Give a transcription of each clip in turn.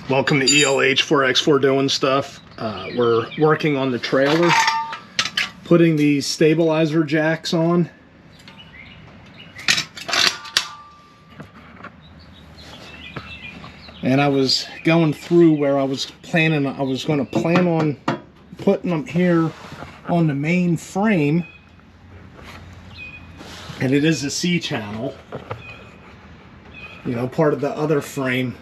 Welcome to ELH4X4 doing stuff. We're working on the trailer, putting these stabilizer jacks on. And I was going through where I was going to plan on putting them here on the main frame. And it is a C-channel, you know, part of the other frame.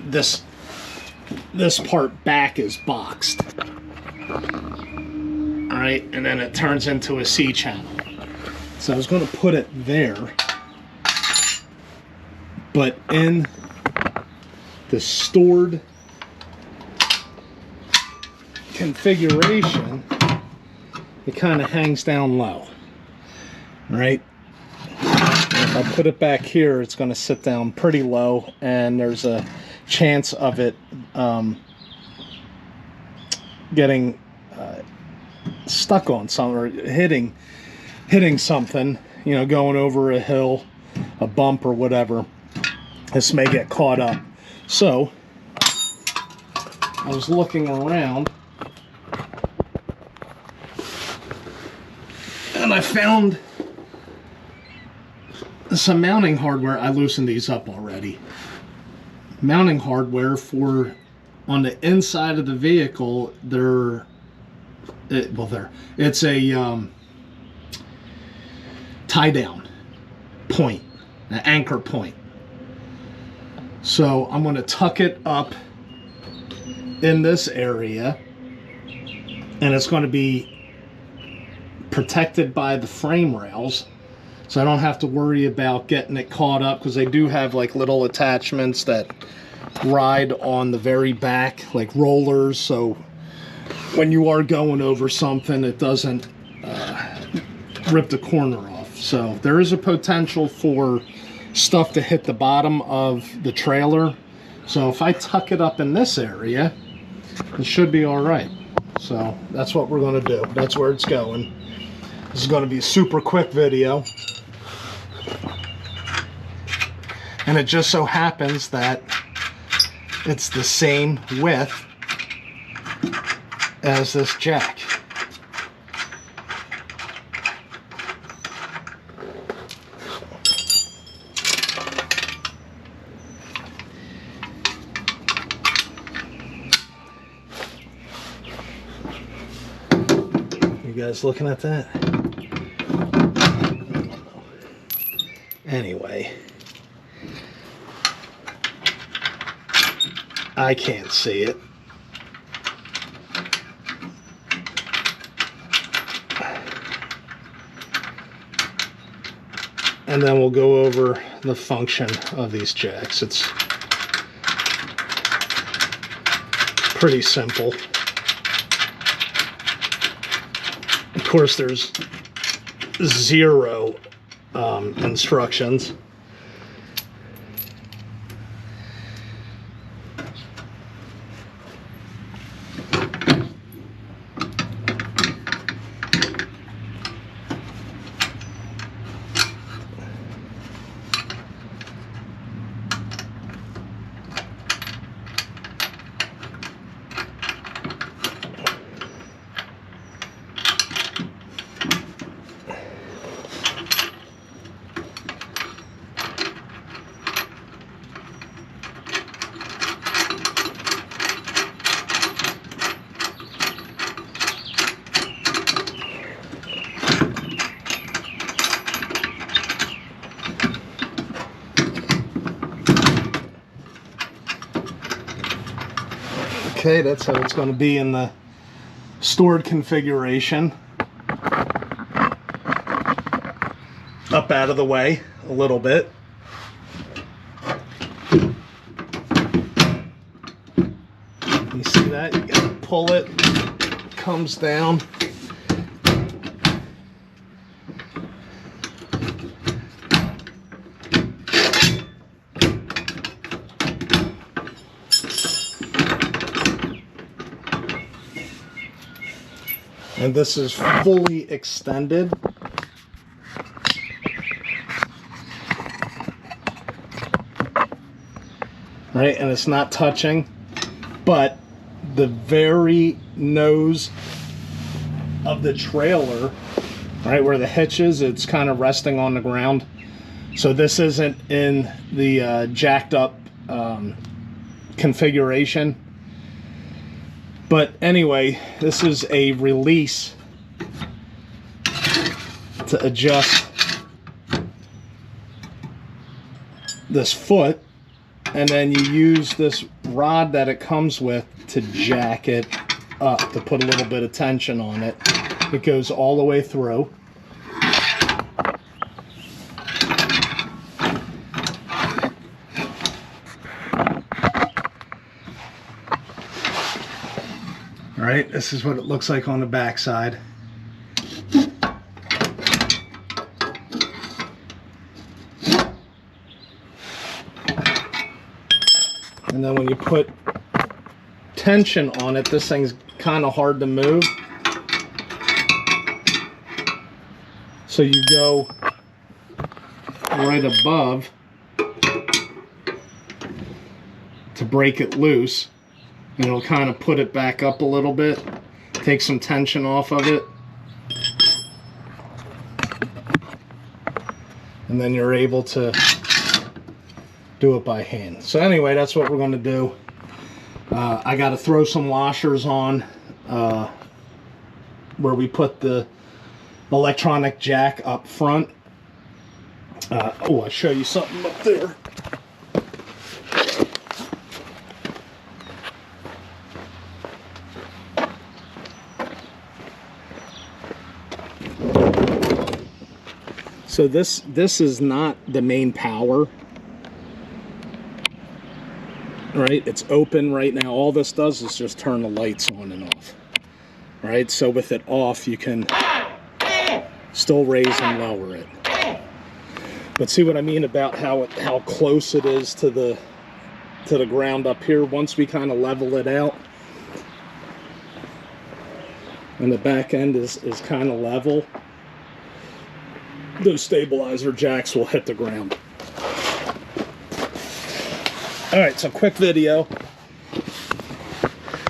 This part back is boxed. Alright, and then it turns into a C-channel. So I was going to put it there, but in the stored configuration, it kind of hangs down low. Right? If I put it back here, it's going to sit down pretty low, and there's a chance of it getting stuck on something or hitting something, you know, going over a hill, a bump or whatever. This may get caught up. So I was looking around and I found some mounting hardware. I loosened these up already. Mounting hardware for on the inside of the vehicle. It's a tie down point, an anchor point. So I'm going to tuck it up in this area, and it's going to be protected by the frame rails. So I don't have to worry about getting it caught up, because they do have like little attachments that ride on the very back, like rollers. So when you are going over something, it doesn't rip the corner off. So there is a potential for stuff to hit the bottom of the trailer. So if I tuck it up in this area, it should be all right. So that's what we're going to do. That's where it's going. This is going to be a super quick video. And it just so happens that it's the same width as this jack. You guys looking at that? Anyway, I can't see it. And then we'll go over the function of these jacks. It's pretty simple. Of course, there's zero instructions. Okay, that's how it's going to be in the stored configuration. Up out of the way a little bit. You see that? You got to pull it. It comes down. And this is fully extended. right? And it's not touching, but the very nose of the trailer, right where the hitch is, it's kind of resting on the ground. So this isn't in the jacked up configuration. But anyway, this is a release to adjust this foot, and then you use this rod that it comes with to jack it up, to put a little bit of tension on it. It goes all the way through. All right, this is what it looks like on the back side. And then when you put tension on it, this thing's kind of hard to move. So you go right above to break it loose, and it'll kind of put it back up a little bit, take some tension off of it, and then you're able to do it by hand. So anyway, that's what we're going to do. I got to throw some washers on where we put the electronic jack up front. Oh, I'll show you something up there. So this is not the main power. Right, it's open right now. All this does is just turn the lights on and off. Right, so with it off, you can still raise and lower it. But see what I mean about how close it is to the ground up here. Once we kind of level it out, and the back end is kind of level, those stabilizer jacks will hit the ground. Alright, so quick video.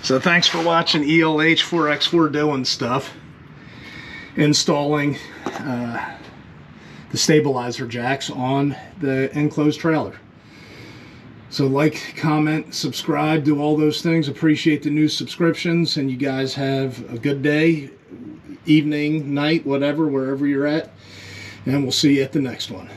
So thanks for watching ELH 4x4 doing stuff. Installing the stabilizer jacks on the enclosed trailer. So like, comment, subscribe, do all those things. Appreciate the new subscriptions, and you guys have a good day, evening, night, whatever, wherever you're at. And we'll see you at the next one.